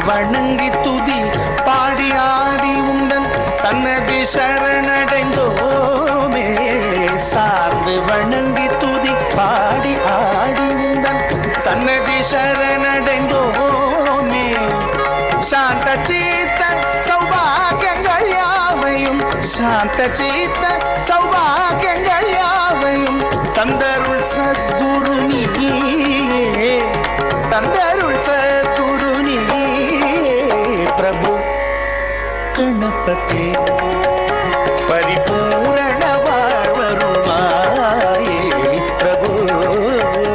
வணங்கி துதி பாடி ஆடி உந்தன் சன்னதி சரணடைந்தோமே. சார்ந்து வணங்கி துதி பாடி ஆடி உந்தன் சன்னதி சரணடைந்தோமே. சாந்த சீத்த சௌபாகியங்கள் யாவையும் சாந்த சீத்த சௌபாகியங்கள் யாவையும் தந்தருள் சத்குரு